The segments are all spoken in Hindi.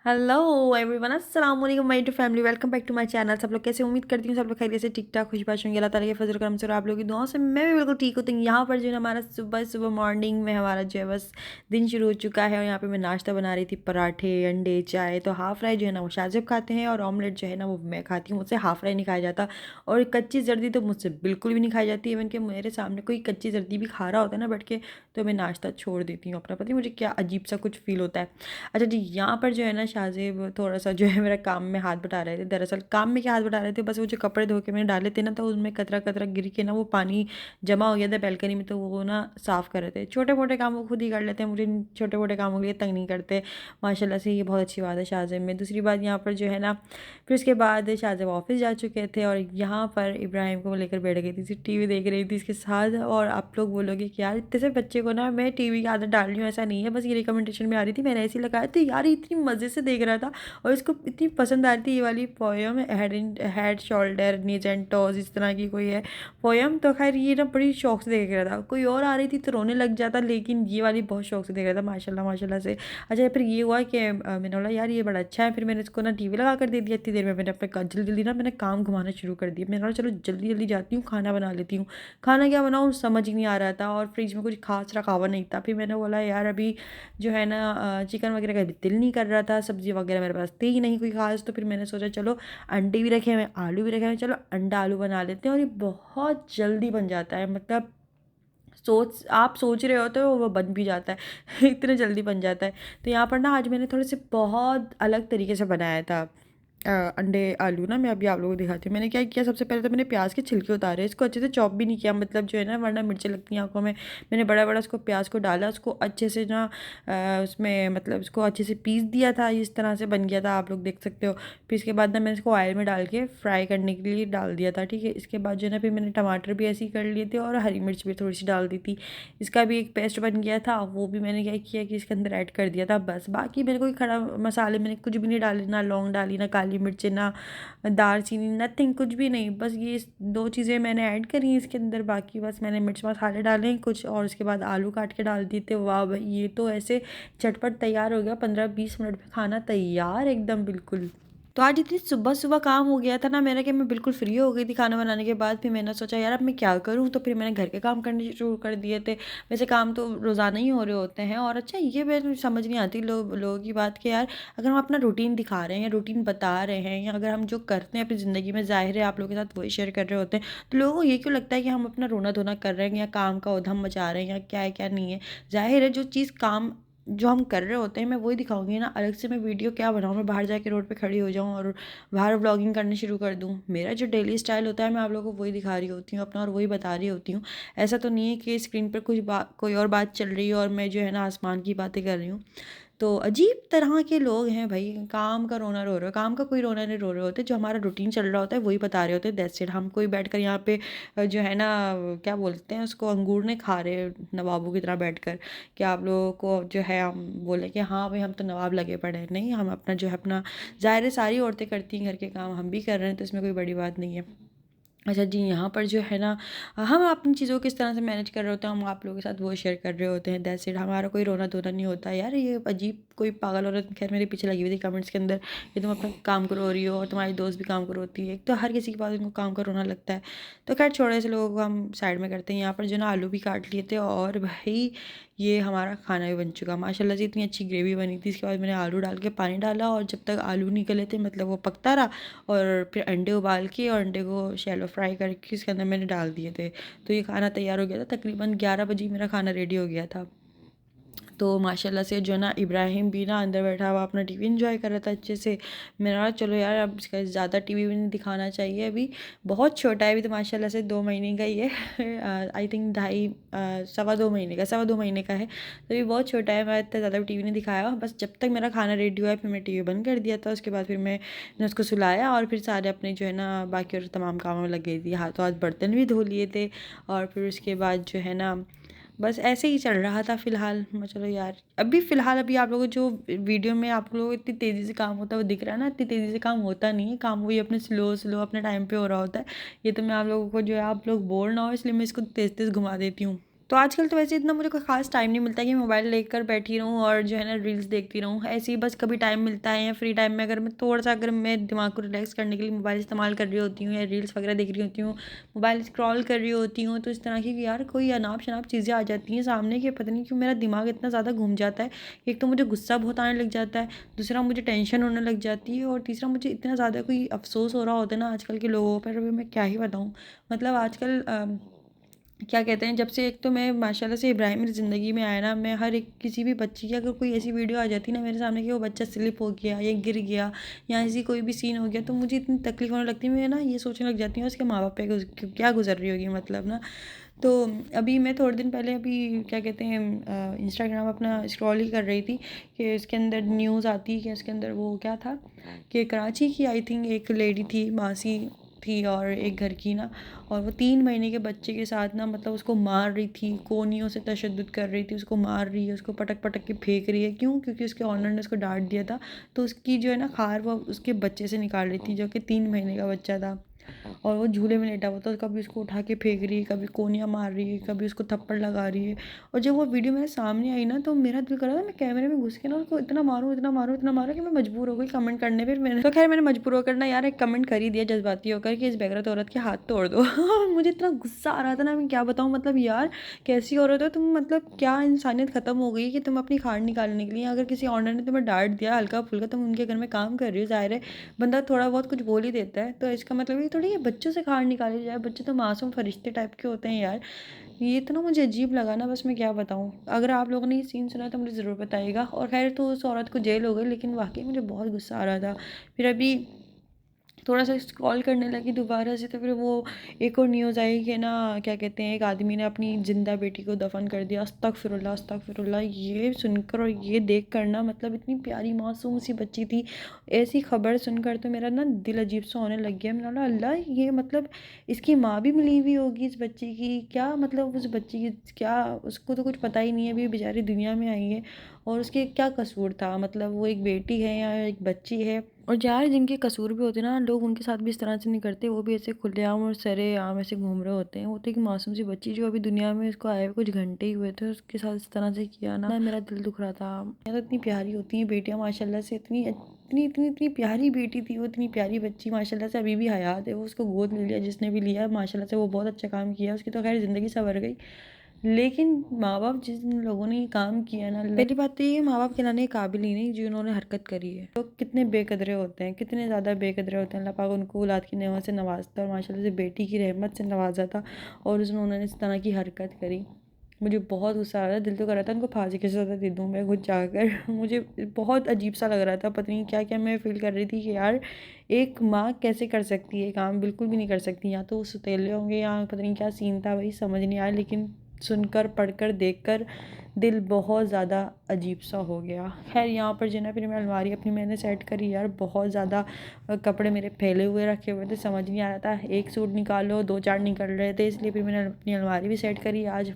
हेलो एवरीवन, अस्सलाम वालेकुम my to family, welcome back to my channel. सब लोग कैसे? उम्मीद करती हूँ सब लोग खैरियत से ठीक ठाक खुश बाश होंगे। अल्लाह ताला के फजल करम से और आप लोगों की दुआओं से मैं भी बिल्कुल ठीक हूँ। तो यहाँ पर जो है ना हमारा सुबह सुबह मॉर्निंग में हमारा जो है बस दिन शुरू हो चुका है। और यहाँ पे मैं नाश्ता बना रही थी, पराठे अंडे चाय। तो हाफ़ फ्राई जो है ना वो शाजिब खाते हैं और ऑमलेट जो है ना वो मैं खाती हूँ। मुझसे हाफ़ फ्राई नहीं खाया जाता और कच्ची जर्दी तो मुझसे बिल्कुल भी नहीं खाई जाती। इवन कि मेरे सामने कोई कच्ची जर्दी भी खा रहा होता है ना बैठ के, तो मैं नाश्ता छोड़ देती हूँ अपना। पता नहीं मुझे क्या अजीब सा कुछ फील होता है। अच्छा जी, यहाँ पर जो है ना शाहज़ेब थोड़ा सा जो है मेरा काम में हाथ बटा रहे थे। दरअसल काम में क्या हाथ बटा रहे थे, बस वो जो कपड़े धो के मैंने डाले थे ना, तो उसमें कतरा कतरा गिर के ना वो पानी जमा हो गया था बैल्कनी में, तो वो ना साफ़ कर रहे थे। छोटे मोटे काम वो खुद ही कर लेते हैं, मुझे छोटे मोटे कामों के लिए तंग नहीं करते माशाल्लाह से। ये बहुत अच्छी बात है शाहज़ेब में। दूसरी बात यहाँ पर जो है ना, फिर उसके बाद शाहज़ेब ऑफिस जा चुके थे और यहाँ पर इब्राहिम को लेकर बैठ गई थी, टीवी देख रही थी इसके साथ। और आप लोग बोलोगे कि यार इतने से बच्चे को ना मैं टीवी की आदत डाल रही हूँ, ऐसा नहीं है, बस ये रिकमेंडेशन में आ रही थी, मैंने ऐसे ही लगाया तो यार इतनी मज़े से देख रहा था और इसको इतनी पसंद आ रही थी ये वाली poem, head shoulder knees and toes, इस तरह की कोई है पोयम। तो खैर ये ना बड़ी शौक से देख रहा था। कोई और आ रही थी तो रोने लग जाता, लेकिन ये वाली बहुत शौक से देख रहा था माशाल्लाह माशाल्लाह से। अच्छा फिर ये हुआ कि मैंने बोला यार ये बड़ा अच्छा है, फिर मैंने इसको ना टीवी लगा कर दे दिया। इतनी देर में मैंने अपने जल्दी जल्दी ना मैंने काम घुमाना शुरू कर दिया। मैंने बोला चलो जल्दी जल्दी जाती हूँ, खाना बना लेती हूँ। खाना क्या बनाऊँ समझ ही नहीं आ रहा था और फ्रिज में कुछ खास रखा हुआ नहीं था। फिर मैंने बोला यार अभी जो है ना चिकन वगैरह का भी दिल नहीं कर रहा था, सब्ज़ी वगैरह मेरे पास थी ही नहीं कोई खास। तो फिर मैंने सोचा चलो अंडे भी रखे हुए आलू भी रखे हुए, चलो अंडा आलू बना लेते हैं। और ये बहुत जल्दी बन जाता है, मतलब आप सोच रहे हो तो वो बन भी जाता है इतने जल्दी बन जाता है। तो यहाँ पर ना आज मैंने थोड़े से बहुत अलग तरीके से बनाया था अंडे आलू ना। मैं अभी आप लोगों को दिखाती हूँ। मैंने क्या किया, सबसे पहले तो मैंने प्याज के छिलके उतारे, इसको अच्छे से चॉप भी नहीं किया, मतलब जो है ना वरना मिर्चें लगती हैं आंखों में। मैंने बड़ा बड़ा उसको प्याज को डाला, उसको अच्छे से ना उसमें मतलब उसको अच्छे से पीस दिया था। इस तरह से बन गया था, आप लोग देख सकते हो। फिर इसके बाद ना मैंने इसको ऑयल में डाल के फ्राई करने के लिए डाल दिया था, ठीक है। इसके बाद जो है ना फिर मैंने टमाटर भी ऐसे ही कर लिए थे और हरी मिर्च भी थोड़ी सी डाल दी थी। इसका भी एक पेस्ट बन गया था, वो भी मैंने क्या किया कि इसके अंदर ऐड कर दिया था। बस बाकी मेरे कोई खड़ा मसाले मैंने कुछ भी नहीं डाले, ना लौंग डाली, ना काली मिर्च, ना दालचीनी, नथिंग, कुछ भी नहीं। बस ये दो चीज़ें मैंने ऐड करी इसके अंदर। बाकी बस मैंने मिर्च मसाले डाले हैं कुछ और उसके बाद आलू काट के डाल दिए थे। वाह भाई ये तो ऐसे झटपट तैयार हो गया, 15-20 मिनट में खाना तैयार एकदम बिल्कुल। तो आज इतनी सुबह सुबह काम हो गया था ना मेरा कि मैं बिल्कुल फ्री हो गई थी खाना बनाने के बाद। फिर मैंने सोचा यार अब मैं क्या करूँ, तो फिर मैंने घर के काम करने शुरू कर दिए थे। वैसे काम तो रोज़ाना ही हो रहे होते हैं। और अच्छा ये मैं समझ नहीं आती लोगों की बात कि यार अगर हम अपना रूटीन दिखा रहे हैं या रूटीन बता रहे हैं या अगर हम जो करते हैं अपनी ज़िंदगी में, ज़ाहिर है आप लोगों के साथ वही शेयर कर रहे होते हैं, तो लोगों को ये क्यों लगता है कि हम अपना रोना धोना कर रहे हैं या काम का उधम मचा रहे हैं या क्या है क्या नहीं है। ज़ाहिर है जो चीज़ काम जो हम कर रहे होते हैं मैं वही दिखाऊंगी ना। अलग से मैं वीडियो क्या बनाऊँ, मैं बाहर जाके रोड पे खड़ी हो जाऊँ और बाहर व्लॉगिंग करनी शुरू कर दूँ। मेरा जो डेली स्टाइल होता है मैं आप लोगों को वही दिखा रही होती हूँ अपना और वही बता रही होती हूँ। ऐसा तो नहीं है कि स्क्रीन पर कुछ बात कोई और बात चल रही है और मैं जो है ना आसमान की बातें कर रही हूँ। तो अजीब तरह के लोग हैं भाई, काम का रोना रो रहे हो, काम का कोई रोना नहीं रो रहे होते, जो हमारा रूटीन चल रहा होता है वही बता रहे होते हैं, दैट्स इट। हम कोई बैठ कर यहाँ पे जो है ना क्या बोलते हैं उसको, अंगूर नहीं खा रहे नवाबों की तरह बैठ कर कि आप लोगों को जो है हम बोले कि हाँ भाई हम तो नवाब लगे पड़े हैं। नहीं, हम अपना जो है अपना, ज़ाहिर है सारी औरतें करती हैं घर के काम, हम भी कर रहे हैं, तो इसमें कोई बड़ी बात नहीं है। अच्छा जी, यहाँ पर जो है ना हम अपनी चीज़ों को किस तरह से मैनेज कर रहे होते हैं हम आप लोगों के साथ वो शेयर कर रहे होते हैं, दैट्स इट। हमारा कोई रोना धोना नहीं होता यार। ये अजीब कोई पागल औरत खैर मेरे पीछे लगी हुई थी कमेंट्स के अंदर कि तुम अपना काम करो रही हो और तुम्हारी दोस्त भी काम करो होती है। एक तो हर किसी के पास उनको काम का रोना लगता है। तो खैर छोड़े ऐसे लोगों को हम साइड में करते हैं। यहाँ पर जो ना आलू भी काट लिए थे और भाई ये हमारा खाना भी बन चुका माशाल्लाह से। इतनी अच्छी ग्रेवी बनी थी। इसके बाद मैंने आलू डाल के पानी डाला और जब तक आलू निकले थे मतलब वो पकता रहा। और फिर अंडे उबाल के और अंडे को शैलो फ्राई करके इसके अंदर मैंने डाल दिए थे। तो ये खाना तैयार हो गया था, तकरीबन 11 बजे मेरा खाना रेडी हो गया था। तो माशाल्लाह से जो ना इब्राहिम भी ना अंदर बैठा हुआ अपना टीवी एंजॉय कर रहा था अच्छे से। मैंने कहा चलो यार अब इसका ज़्यादा टीवी भी नहीं दिखाना चाहिए, अभी बहुत छोटा है, अभी तो माशाल्लाह से 2 महीने का ही है आई थिंक ढाई सवा 2 महीने का, सवा 2 महीने का है, तो अभी बहुत छोटा है। मैं इतना ज़्यादा टीवी नहीं दिखाया, बस जब तक मेरा खाना रेडी हुआ है फिर मैं टीवी बंद कर दिया था। उसके बाद फिर मैंने उसको सुलाया और फिर सारे अपने जो है ना बाकी और तमाम कामों में लग गई थी। हाथों हाथ बर्तन भी धो लिए थे और फिर उसके बाद जो है ना बस ऐसे ही चल रहा था फ़िलहाल। मैं चलो यार अभी फ़िलहाल अभी आप लोगों को जो वीडियो में आप लोगों को इतनी तेज़ी से काम होता है वो दिख रहा है ना, इतनी तेज़ी से काम होता नहीं है, काम वही अपने स्लो स्लो अपने टाइम पे हो रहा होता है। ये तो मैं आप लोगों को जो है आप लोग बोर ना हो इसलिए मैं इसको तेज़ तेज़ घुमा देती हूँ। तो आजकल तो वैसे इतना मुझे कोई ख़ास टाइम नहीं मिलता कि मोबाइल लेकर बैठी रहूँ और जो है ना रील्स देखती रहूँ। ऐसे ही बस कभी टाइम मिलता है या फ्री टाइम में अगर मैं थोड़ा-सा अगर मैं दिमाग को रिलैक्स करने के लिए मोबाइल इस्तेमाल कर रही होती हूँ या रील्स वगैरह देख रही होती हूँ, मोबाइल स्क्रॉल कर रही होती हूँ, तो इस तरह की यार कोई अनाप-शनाप चीज़ें आ जाती हैं सामने कि पता नहीं क्यों मेरा दिमाग इतना ज़्यादा घूम जाता है। एक तो मुझे गुस्सा बहुत आने लग जाता है, दूसरा मुझे टेंशन होने लग जाती है और तीसरा मुझे इतना ज़्यादा कोई अफ़सोस हो रहा होता है ना आजकल के लोगों पर, अभी मैं क्या ही बताऊँ। मतलब आजकल क्या कहते हैं, जब से एक तो मैं माशाल्लाह से इब्राहिम मेरी ज़िंदगी में आया ना, मैं हर एक किसी भी बच्ची की अगर कोई ऐसी वीडियो आ जाती ना मेरे सामने कि वो बच्चा स्लिप हो गया या गिर गया या ऐसी कोई भी सीन हो गया, तो मुझे इतनी तकलीफ़ होने लगती है। मैं ना ये सोचने लग जाती हूँ उसके माँ बाप पे क्या गुजर रही होगी, मतलब ना। तो अभी मैं थोड़े दिन पहले अभी क्या कहते हैं इंस्टाग्राम अपना स्क्रॉल ही कर रही थी कि इसके अंदर न्यूज़ आती कि इसके अंदर वो क्या था कि कराची की आई थिंक एक लेडी थी, मासी थी और एक घर की ना, और वो 3 महीने के बच्चे के साथ ना मतलब उसको मार रही थी, कोनियों से तशद्दुद कर रही थी, उसको मार रही है, उसको पटक-पटक के फेंक रही है। क्यों? क्योंकि उसके ओनर ने उसको डाँट दिया था, तो उसकी जो है ना खार वो उसके बच्चे से निकाल रही थी, जो कि 3 महीने का बच्चा था। और वो झूले में लेटा हुआ था, कभी उसको उठा के फेंक रही है, कभी कोनियाँ मार रही है, कभी उसको थप्पड़ लगा रही है। और जब वो वीडियो मेरे सामने आई ना, तो मेरा दिल कर रहा था मैं कैमरे में घुस के ना उसको इतना मारूँ, इतना मारूँ, इतना मारूँ कि मैं मजबूर हो गई कमेंट करने पे। मैंने तो खैर मैंने मजबूर होकर ना यार एक कमेंट कर ही दिया जज़्बाती होकर कि इस बेगैरत औरत के हाथ तोड़ दो। और मुझे इतना गुस्सा आ रहा था ना, मैं क्या बताऊँ, मतलब यार कैसी औरत हो तुम, मतलब क्या इंसानियत ख़त्म हो गई कि तुम अपनी खाड़ निकालने के लिए अगर किसी ऑनर ने तुम्हें डाँट दिया हल्का-फुल्का, तुम उनके घर में काम कर रही हो, ज़ाहिर है बंदा थोड़ा बहुत कुछ बोल ही देता है, तो इसका मतलब ये थोड़ी है बच्चों से खाड़ निकाली जाए। बच्चे तो मासूम फरिश्ते टाइप के होते हैं यार। ये तो ना मुझे अजीब लगा ना, बस मैं क्या बताऊँ। अगर आप लोगों ने ये सीन सुना तो मुझे ज़रूर बताइएगा। और खैर तो उस औरत को जेल हो गई, लेकिन वाक़ई मुझे बहुत गुस्सा आ रहा था। फिर अभी थोड़ा-सा स्क्रॉल करने लगी दोबारा से, तो फिर वो एक और न्यूज़ आई कि ना क्या कहते हैं, एक आदमी ने अपनी ज़िंदा बेटी को दफ़न कर दिया। अस्तगफिरुल्लाह, अस्तगफिरुल्लाह। ये सुनकर और ये देख कर ना, मतलब इतनी प्यारी मासूम सी बच्ची थी। ऐसी खबर सुनकर तो मेरा ना दिल अजीब सा होने लग गया। मैंने बोला अल्लाह, ये मतलब इसकी माँ भी मिली हुई होगी इस बच्ची की, क्या मतलब उस बच्ची की क्या, उसको तो कुछ पता ही नहीं है, अभी बेचारी दुनिया में आई है और उसके क्या कसूर था, मतलब वो एक बेटी है या एक बच्ची है। और यार जिनके कसूर भी होते हैं ना, लोग उनके साथ भी इस तरह से नहीं करते, वो भी ऐसे खुलेआम और सरेआम ऐसे घूम रहे होते हैं। वो तो एक मासूम सी बच्ची जो अभी दुनिया में उसको आए हुए कुछ घंटे ही हुए थे, उसके साथ इस तरह से किया ना, मेरा दिल दुख रहा था। ये तो इतनी प्यारी होती हैं बेटियाँ माशाल्लाह से, इतनी इतनी इतनी इतनी प्यारी बेटी थी वो, इतनी प्यारी बच्ची माशाल्लाह से अभी भी हयात है। वो उसको गोद ले लिया जिसने भी लिया, माशाल्लाह से वो बहुत अच्छा काम किया, उसकी तो खैर ज़िंदगी संवर गई। लेकिन माँ-बाप जिन लोगों ने ये काम किया ना, पहली बात तो ये माँ-बाप कहलाने के काबिल ही नहीं जिन्होंने हरकत करी है। लोग कितने बेकदरे होते हैं, कितने ज़्यादा बेकदरे होते हैं। अल्लाह पाक उनको औलाद की नेमत से नवाज़ता और माशाल्लाह से बेटी की रहमत से नवाज़ा था, और उसमें उन्होंने इस तरह की हरकत करी। मुझे बहुत गुस्सा आ रहा था, दिल तो कर रहा था उनको फांसी की सज़ा दे दूँ मैं खुद जाकर। मुझे बहुत अजीब-सा लग रहा था, पता नहीं क्या-क्या मैं फ़ील कर रही थी कि यार एक माँ कैसे कर सकती है काम, बिल्कुल भी नहीं कर सकती। या तो वो सौतेले होंगे या पता नहीं क्या सीन था, वही समझ नहीं आया, लेकिन सुनकर, पढ़कर, देखकर दिल बहुत ज़्यादा अजीब-सा हो गया। ख़ैर यहाँ पर जो है ना, फिर मैं अलमारी अपनी मैंने सेट करी यार, बहुत ज़्यादा कपड़े मेरे फैले हुए रखे हुए थे, समझ नहीं आ रहा था, एक सूट निकालो 2-4 निकल रहे थे, इसलिए फिर मैंने अपनी अलमारी भी सेट करी आज।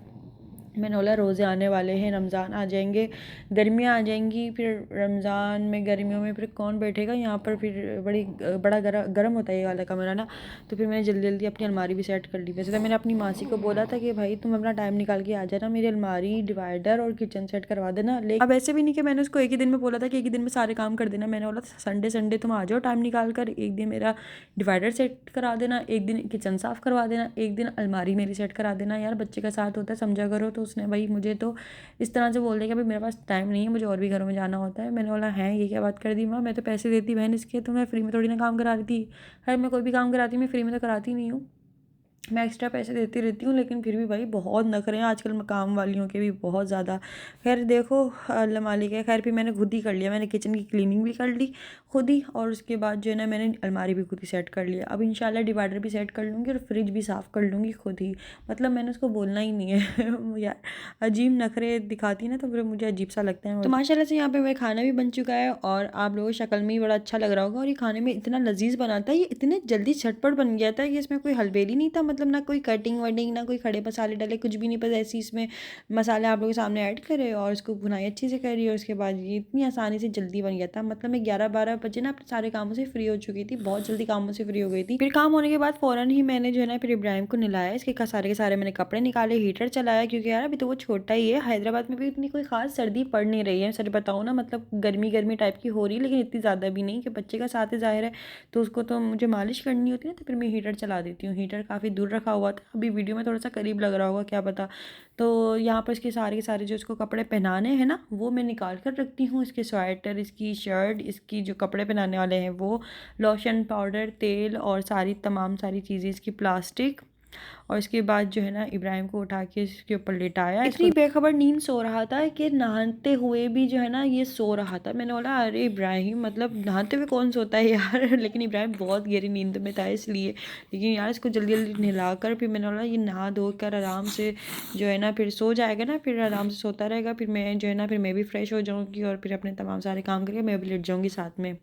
मैंने बोला रोज़े आने वाले हैं, रमज़ान आ जाएंगे, गर्मियाँ आ जाएंगी, फिर रमज़ान में गर्मियों में फिर कौन बैठेगा यहाँ पर, फिर बड़ा गर्म होता है ये वाला कमरा ना। तो फिर मैंने जल्दी जल्दी अपनी अलमारी भी सेट कर ली। वैसे तो मैंने अपनी मासी को बोला था कि भाई तुम अपना टाइम निकाल के आ जाना, मेरी अलमारी, डिवाइडर और किचन सेट करवा देना। लेकिन अब ऐसे भी नहीं कि मैंने उसको एक ही दिन में बोला था कि एक ही दिन में सारे काम कर देना। मैंने बोला संडे संडे तुम आ जाओ टाइम निकाल कर, एक दिन मेरा डिवाइडर सेट करा देना, एक दिन किचन साफ़ करवा देना, एक दिन अलमारी मेरी सेट करा देना। यार बच्चे का साथ होता है, समझा करो। तो उसने भाई मुझे तो इस तरह से बोल दिया कि अभी मेरे पास टाइम नहीं है, मुझे और भी घरों में जाना होता है। मैंने बोला है ये क्या बात कर दी माँ, मैं तो पैसे देती बहन इसके, तो मैं फ्री में थोड़ी ना काम करा रही थी। खैर मैं कोई भी काम कराती मैं फ्री में तो कराती नहीं हूँ, मैं एक्स्ट्रा पैसे देती रहती हूँ, लेकिन फिर भी भाई बहुत नखरे हैं आजकल काम वालियों के भी, बहुत ज़्यादा। खैर देखो अल्लाह मालिक है। खैर फिर मैंने खुद ही कर लिया, मैंने किचन की क्लीनिंग भी कर ली खुद ही, और उसके बाद जो है ना मैंने अलमारी भी खुद ही सेट कर लिया। अब इंशाल्लाह डिवाइडर भी सेट कर लूँगी और फ्रिज भी साफ़ कर लूँगी खुद ही। मतलब मैंने उसको बोलना ही नहीं है। यार अजीब नखरे दिखाती ना, तो फिर मुझे अजीब सा लगता है। तो माशाल्लाह से यहाँ पे मेरा खाना भी बन चुका है, और आप लोगों को शक्ल में ही बड़ा अच्छा लग रहा होगा, और ये खाने में इतना लजीज बना था, ये इतने जल्दी झटपट बन गया था कि इसमें कोई हलबेली नहीं था। मतलब ना कोई कटिंग वटिंग, ना कोई खड़े मसाले डाले, कुछ भी नहीं, बस ऐसे ही इसमें मसाले आप लोगों के सामने ऐड करे और उसको भुनाई अच्छे से करी और उसके बाद ये इतनी आसानी से जल्दी बन गया था। मतलब मैं 11-12 बजे ना अपने सारे कामों से फ्री हो चुकी थी, बहुत जल्दी कामों से फ्री हो गई थी। फिर काम होने के बाद फ़ौरन ही मैंने जो है ना फिर इब्राहिम को नहलाया, इसके सारे के सारे मैंने कपड़े निकाले, हीटर चलाया, क्योंकि यार अभी तो वो छोटा ही है। हैदराबाद में भी इतनी कोई खास सर्दी पड़ नहीं रही है, सच बताऊँ ना, मतलब गर्मी गर्मी टाइप की हो रही है, लेकिन इतनी ज़्यादा भी नहीं कि बच्चे का साथ है ज़ाहिर है, तो उसको तो मुझे मालिश करनी होती है, तो फिर मैं हीटर चला देती हूँ। हीटर काफ़ी दूर रखा हुआ था, अभी वीडियो में थोड़ा सा करीब लग रहा होगा क्या पता। तो यहाँ पर इसके सारे के सारे जो इसको कपड़े पहनाने हैं ना, वो मैं निकाल कर रखती हूँ। इसके स्वेटर, इसकी शर्ट, इसकी जो कपड़े पहनाने वाले हैं वो, लोशन, पाउडर, तेल और सारी तमाम सारी चीज़ें, इसकी प्लास्टिक। और इसके बाद जो है ना इब्राहिम को उठा के इसके ऊपर लिटाया। इतनी बेखबर नींद सो रहा था कि नहाते हुए भी जो है ना ये सो रहा था। मैंने बोला अरे इब्राहिम, मतलब नहाते हुए कौन सोता है यार लेकिन इब्राहिम बहुत गहरी नींद में था इसलिए। लेकिन यार इसको जल्दी जल्दी नहला कर फिर मैंने बोला ये नहा धो कर आराम से जो है ना फिर सो जाएगा ना, फिर आराम से सोता रहेगा। फिर मैं जो है ना फिर मैं भी फ्रेश हो जाऊँगी और फिर अपने तमाम सारे काम करके मैं भी लेट जाऊँगी साथ में।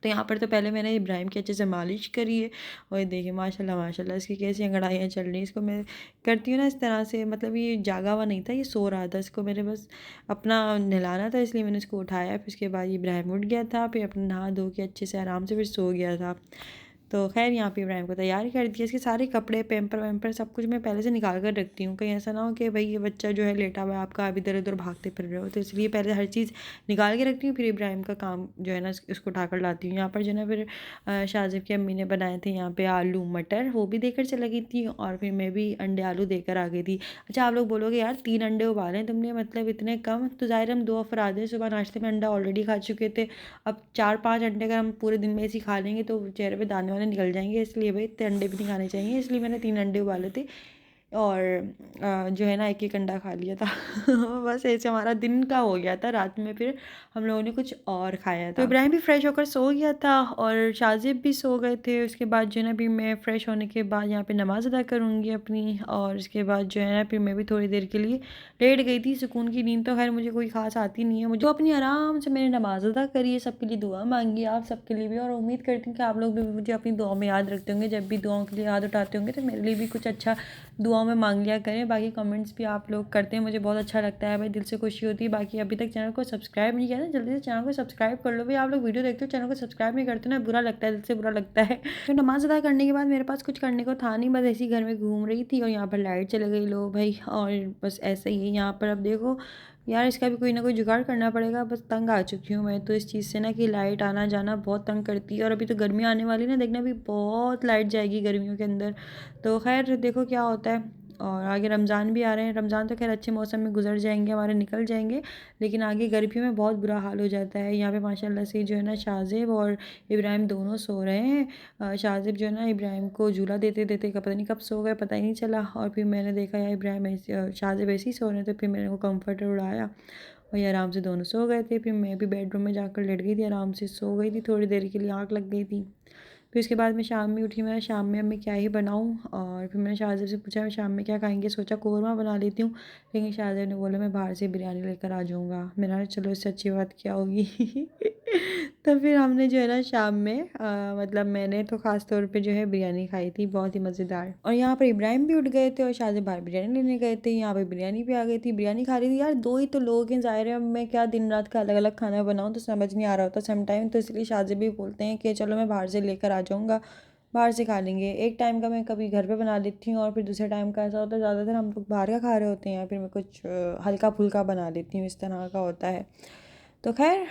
तो यहाँ पर तो पहले मैंने इब्राहिम की अच्छे से मालिश करी है और ये देखिए माशाल्लाह माशाल्लाह इसकी कैसी अंगड़ाइयाँ चल रही हैं। इसको मैं करती हूँ ना इस तरह से, मतलब ये जागा हुआ नहीं था, ये सो रहा था, इसको मैंने बस अपना नहलाना था इसलिए मैंने इसको उठाया। फिर उसके बाद इब्राहिम उठ गया था, फिर अपना नहा धो के अच्छे से आराम से फिर सो गया था। तो खैर यहाँ पे इब्राहिम को तैयार कर दिया। इसके सारे कपड़े, पैम्पर वैम्पर सब कुछ मैं पहले से निकाल कर रखती हूँ, कहीं ऐसा ना हो कि भाई ये बच्चा जो है लेटा हुआ है आपका, आप इधर उधर भागते फिर रहे हो, तो इसलिए पहले हर चीज़ निकाल के रखती हूँ। फिर इब्राहिम का काम जो है ना उसको उठाकर लाती हूँ। यहाँ पर जो है ना फिर शाहज़ेब की अम्मी ने बनाए थे यहाँ पे आलू मटर, वो भी देकर चली गई थी और फिर मैं भी अंडे आलू देकर आ गई थी। अच्छा आप लोग बोलोगे यार 3 अंडे उबाले तुमने, मतलब इतने कम, तो ज़ाहिर हम 2 अफराद हैं, सुबह नाश्ते में अंडा ऑलरेडी खा चुके थे, अब 4-5 अंडे अगर हम पूरे दिन में ऐसे ही खा लेंगे तो चेहरे पे दाने वाने निकल जाएंगे, इसलिए भाई इतने अंडे भी नहीं खाने चाहिए। इसलिए मैंने 3 अंडे उबाले थे और जो है ना एक एक अंडा खा लिया था बस ऐसे हमारा दिन का हो गया था। रात में फिर हम लोगों ने कुछ और खाया था। तो इब्राहिम भी फ्रेश होकर सो गया था और शाहज़ेब भी सो गए थे। उसके बाद जो है ना भी मैं फ़्रेश होने के बाद यहाँ पे नमाज़ अदा करूँगी अपनी, और इसके बाद जो है ना फिर मैं भी थोड़ी देर के लिए लेट गई थी। सुकून की नींद तो खैर मुझे कोई खास आती नहीं है, मुझे अपनी आराम से मैंने नमाज़ अदा करी है, सबके लिए दुआ मांगी, आप सबके लिए भी, और उम्मीद करती हूँ कि आप लोग भी मुझे अपनी दुआ में याद रखते होंगे। जब भी दुआओं के लिए याद उठाते होंगे तो मेरे लिए भी कुछ अच्छा दुआओं में मांग लिया करें। बाकी कमेंट्स भी आप लोग करते हैं, मुझे बहुत अच्छा लगता है भाई, दिल से खुशी होती है। बाकी अभी तक चैनल को सब्सक्राइब नहीं किया ना, जल्दी से चैनल को सब्सक्राइब कर लो भाई। आप लोग वीडियो देखते हो चैनल को सब्सक्राइब नहीं करते ना, बुरा लगता है, दिल से बुरा लगता है तो नमाज़ अदा करने के बाद मेरे पास कुछ करने को था नहीं, बस ऐसे ही घर में घूम रही थी और यहाँ पर लाइट चले गई लो भाई, और बस ऐसे ही है। यहाँ पर अब देखो यार इसका भी कोई ना कोई जुगाड़ करना पड़ेगा, बस तंग आ चुकी हूँ मैं तो इस चीज़ से ना कि लाइट आना जाना बहुत तंग करती है। और अभी तो गर्मी आने वाली ना, देखना भी बहुत लाइट जाएगी गर्मियों के अंदर, तो खैर देखो क्या होता है। और आगे रमज़ान भी आ रहे हैं, रमज़ान तो खैर अच्छे मौसम में गुजर जाएंगे हमारे, निकल जाएंगे, लेकिन आगे गर्मियों में बहुत बुरा हाल हो जाता है। यहाँ पे माशाल्लाह से जो है ना शाहज़ेब और इब्राहिम दोनों सो रहे हैं। शाहज़ेब जो है ना इब्राहिम को झूला देते देते पता नहीं कब सो गए, पता ही नहीं चला। और फिर मैंने देखा यार इब्राहिम ऐसे शाहज़ेब ऐसे ही सो रहे थे, फिर मैंने वो कम्फर्टर उड़ाया और ये आराम से दोनों सो गए थे। फिर मैं भी बेडरूम में जाकर लेट गई थी, आराम से सो गई थी, थोड़ी देर के लिए आँख लग गई थी। फिर उसके बाद मैं शाम में उठी, मैं शाम में अब मैं क्या ही बनाऊँ, और फिर मैंने शाहज़ेब से पूछा मैं शाम में क्या खाएंगे, सोचा कौरमा बना लेती हूँ, लेकिन शाहज़ेब ने बोला मैं बाहर से बिरयानी लेकर आ जाऊँगा। मैंने कहा चलो इससे अच्छी बात क्या होगी तो फिर हमने जो है ना शाम में मतलब मैंने तो ख़ास तौर पे जो है बिरयानी खाई थी, बहुत ही मज़ेदार। और यहाँ पर इब्राहिम भी उठ गए थे और शाहज़ेब बाहर बिरयानी लेने गए थे, यहाँ पर बिरयानी भी आ गई थी, बिरयानी खा रही थी। यार 2 ही तो लोग हैं, ज़ाहिर है अब मैं क्या दिन रात का अलग अलग खाना बनाऊँ, तो समझ नहीं आ रहा होता समटाइम, तो इसलिए शाहज़ेब भी बोलते हैं कि चलो मैं बाहर से लेकर आ जाऊँगा, बाहर से खा लेंगे। एक टाइम का मैं कभी घर पे बना लेती हूँ और फिर दूसरे टाइम का ऐसा होता है ज़्यादातर हम लोग बाहर का खा रहे होते हैं, या फिर मैं कुछ हल्का फुल्का बना लेती हूँ, इस तरह का होता है। तो खैर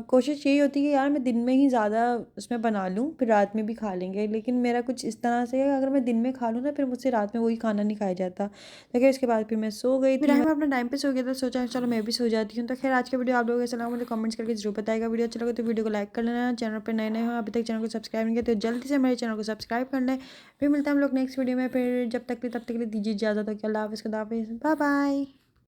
कोशिश यही होती है कि यार मैं दिन में ही ज़्यादा उसमें बना लूँ, फिर रात में भी खा लेंगे, लेकिन मेरा कुछ इस तरह से है अगर मैं दिन में खा लूँ ना फिर मुझसे रात में वही खाना नहीं खाया जाता। तो खैर इसके बाद फिर मैं सो गई थी, मैं अपना टाइम पे सो गया था, सोचा चलो मैं भी सो जाती हूँ। तो खैर आज का वीडियो आप लोगों को कैसा लगा मुझे कमेंट्स करके जरूर बताएगा। वीडियो अच्छा लगा तो वीडियो को लाइक कर लेना, चैनल पर नए नए हो अभी तक चैनल को सब्सक्राइब नहीं किया तो जल्दी से मेरे चैनल को सब्सक्राइब कर लें। फिर मिलते हैं हम लोग नेक्स्ट वीडियो में, फिर जब तक के लिए तब तक के लिए दीजिए इजाज़त, तो अल्लाह हाफ़िज़, खुदा हाफ़िज़, बाय बाय।